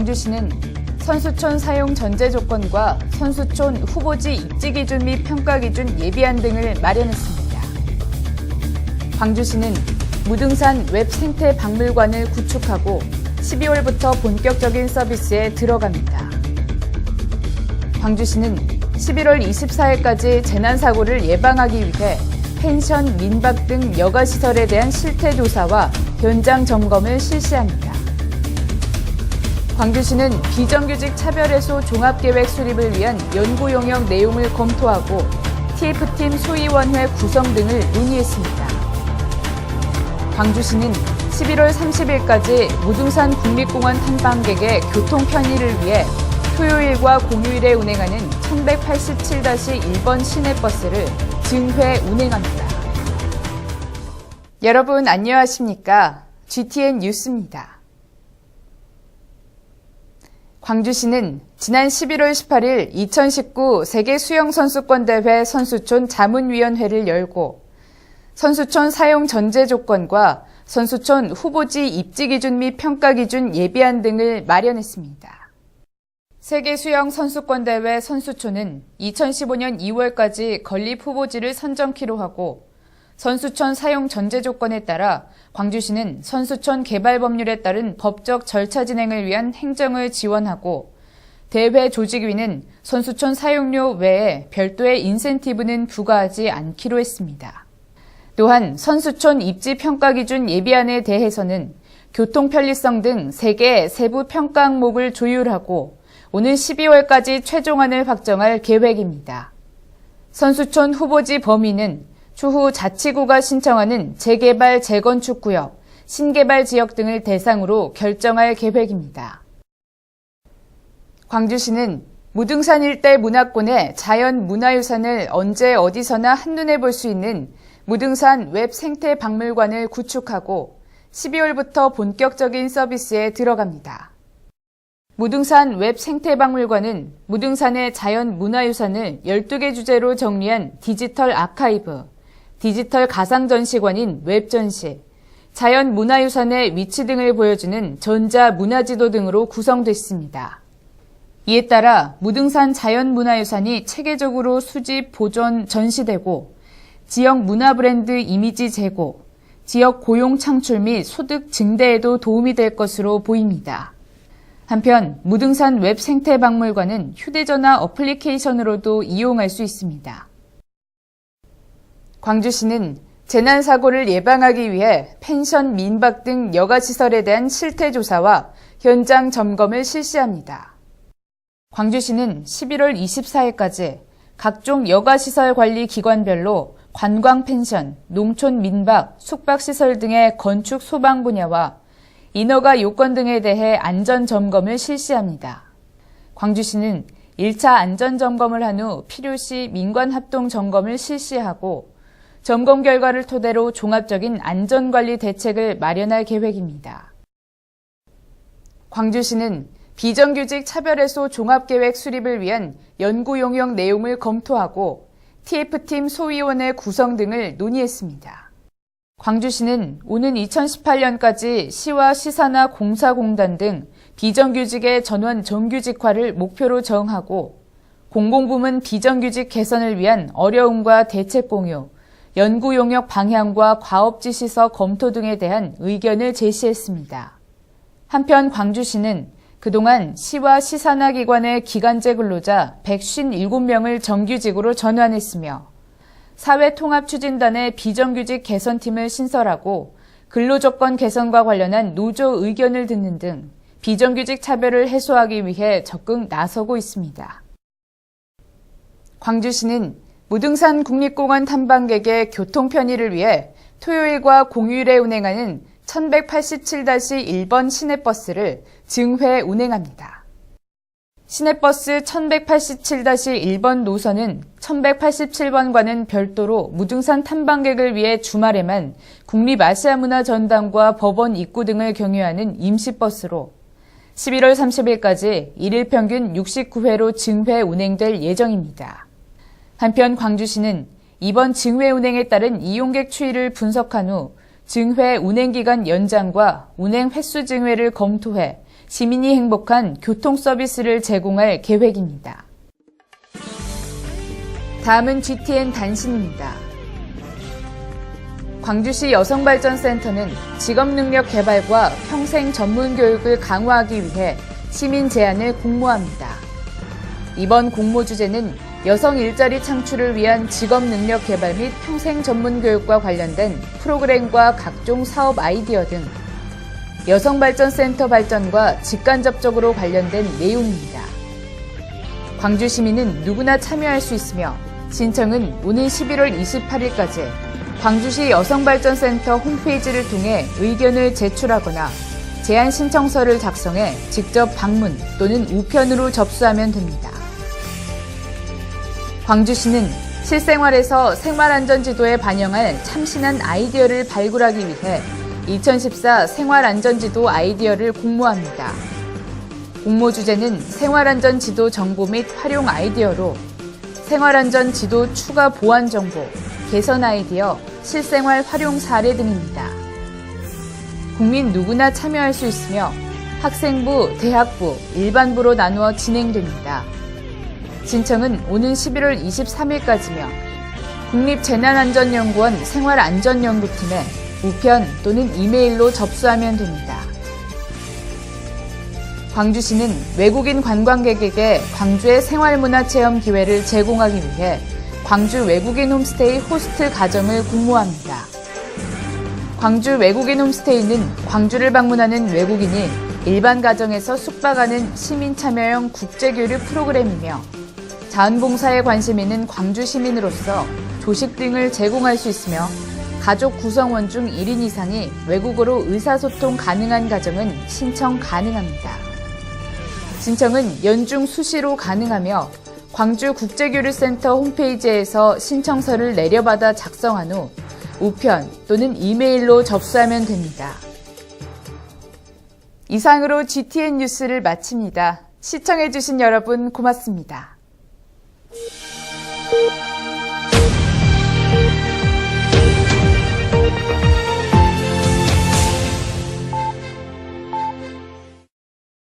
광주시는 선수촌 사용 전제 조건과 선수촌 후보지 입지 기준 및 평가 기준 예비안 등을 마련했습니다. 광주시는 무등산 웹 생태 박물관을 구축하고 12월부터 본격적인 서비스에 들어갑니다. 광주시는 11월 24일까지 재난사고를 예방하기 위해 펜션, 민박 등 여가시설에 대한 실태조사와 현장 점검을 실시합니다. 광주시는 비정규직 차별해소 종합계획 수립을 위한 연구 용역 내용을 검토하고 TF팀 소위원회 구성 등을 논의했습니다. 광주시는 11월 30일까지 무등산 국립공원 탐방객의 교통 편의를 위해 토요일과 공휴일에 운행하는 1187-1번 시내버스를 증회 운행합니다. 여러분 안녕하십니까? GTN 뉴스입니다. 광주시는 지난 11월 18일 2019 세계수영선수권대회 선수촌 자문위원회를 열고 선수촌 사용 전제 조건과 선수촌 후보지 입지 기준 및 평가 기준 예비안 등을 마련했습니다. 세계수영선수권대회 선수촌은 2015년 2월까지 건립 후보지를 선정키로 하고 선수촌 사용 전제 조건에 따라 광주시는 선수촌 개발 법률에 따른 법적 절차 진행을 위한 행정을 지원하고 대회 조직위는 선수촌 사용료 외에 별도의 인센티브는 부과하지 않기로 했습니다. 또한 선수촌 입지 평가 기준 예비안에 대해서는 교통 편리성 등 3개 세부 평가 항목을 조율하고 오는 12월까지 최종안을 확정할 계획입니다. 선수촌 후보지 범위는 추후 자치구가 신청하는 재개발 재건축 구역, 신개발 지역 등을 대상으로 결정할 계획입니다. 광주시는 무등산 일대 문화권의 자연 문화유산을 언제 어디서나 한눈에 볼 수 있는 무등산 웹 생태 박물관을 구축하고 12월부터 본격적인 서비스에 들어갑니다. 무등산 웹 생태박물관은 무등산의 자연 문화유산을 12개 주제로 정리한 디지털 아카이브, 디지털 가상전시관인 웹전시, 자연 문화유산의 위치 등을 보여주는 전자문화지도 등으로 구성됐습니다. 이에 따라 무등산 자연 문화유산이 체계적으로 수집, 보존, 전시되고 지역 문화 브랜드 이미지 제고, 지역 고용 창출 및 소득 증대에도 도움이 될 것으로 보입니다. 한편 무등산 웹 생태박물관은 휴대전화 어플리케이션으로도 이용할 수 있습니다. 광주시는 재난사고를 예방하기 위해 펜션, 민박 등 여가시설에 대한 실태조사와 현장 점검을 실시합니다. 광주시는 11월 24일까지 각종 여가시설 관리 기관별로 관광펜션, 농촌 민박, 숙박시설 등의 건축 소방 분야와 인허가 요건 등에 대해 안전점검을 실시합니다. 광주시는 1차 안전점검을 한 후 필요시 민관합동점검을 실시하고 점검 결과를 토대로 종합적인 안전관리 대책을 마련할 계획입니다. 광주시는 비정규직 차별해소 종합계획 수립을 위한 연구 용역 내용을 검토하고 TF팀 소위원회 구성 등을 논의했습니다. 광주시는 오는 2018년까지 시와 시사나 공사공단 등 비정규직의 전원 정규직화를 목표로 정하고 공공부문 비정규직 개선을 위한 어려움과 대책 공유, 연구 용역 방향과 과업지 시서 검토 등에 대한 의견을 제시했습니다. 한편 광주시는 그동안 시와 시사나 기관의 기간제 근로자 157명을 정규직으로 전환했으며 사회통합추진단의 비정규직 개선팀을 신설하고 근로조건 개선과 관련한 노조 의견을 듣는 등 비정규직 차별을 해소하기 위해 적극 나서고 있습니다. 광주시는 무등산 국립공원 탐방객의 교통 편의를 위해 토요일과 공휴일에 운행하는 1187-1번 시내버스를 증회 운행합니다. 시내버스 1187-1번 노선은 1187번과는 별도로 무등산 탐방객을 위해 주말에만 국립아시아문화전당과 법원 입구 등을 경유하는 임시버스로 11월 30일까지 일일 평균 69회로 증회 운행될 예정입니다. 한편 광주시는 이번 증회 운행에 따른 이용객 추이를 분석한 후 증회 운행기간 연장과 운행 횟수 증회를 검토해 시민이 행복한 교통 서비스를 제공할 계획입니다. 다음은 GTN 단신입니다. 광주시 여성발전센터는 직업능력 개발과 평생 전문 교육을 강화하기 위해 시민 제안을 공모합니다. 이번 공모 주제는 여성 일자리 창출을 위한 직업능력 개발 및 평생 전문 교육과 관련된 프로그램과 각종 사업 아이디어 등 여성발전센터 발전과 직간접적으로 관련된 내용입니다. 광주 시민은 누구나 참여할 수 있으며 신청은 오는 11월 28일까지 광주시 여성발전센터 홈페이지를 통해 의견을 제출하거나 제안 신청서를 작성해 직접 방문 또는 우편으로 접수하면 됩니다. 광주시는 실생활에서 생활안전지도에 반영할 참신한 아이디어를 발굴하기 위해 2014 생활안전지도 아이디어를 공모합니다. 공모 주제는 생활안전지도 정보 및 활용 아이디어로 생활안전지도 추가 보완 정보, 개선 아이디어, 실생활 활용 사례 등입니다. 국민 누구나 참여할 수 있으며 학생부, 대학부, 일반부로 나누어 진행됩니다. 신청은 오는 11월 23일까지며 국립재난안전연구원 생활안전연구팀에 우편 또는 이메일로 접수하면 됩니다. 광주시는 외국인 관광객에게 광주의 생활문화체험 기회를 제공하기 위해 광주 외국인 홈스테이 호스트 가정을 공모합니다. 광주 외국인 홈스테이는 광주를 방문하는 외국인이 일반 가정에서 숙박하는 시민 참여형 국제교류 프로그램이며 자원봉사에 관심 있는 광주 시민으로서 조식 등을 제공할 수 있으며 가족 구성원 중 1인 이상이 외국어로 의사소통 가능한 가정은 신청 가능합니다. 신청은 연중 수시로 가능하며 광주국제교류센터 홈페이지에서 신청서를 내려받아 작성한 후 우편 또는 이메일로 접수하면 됩니다. 이상으로 GTN 뉴스를 마칩니다. 시청해주신 여러분 고맙습니다.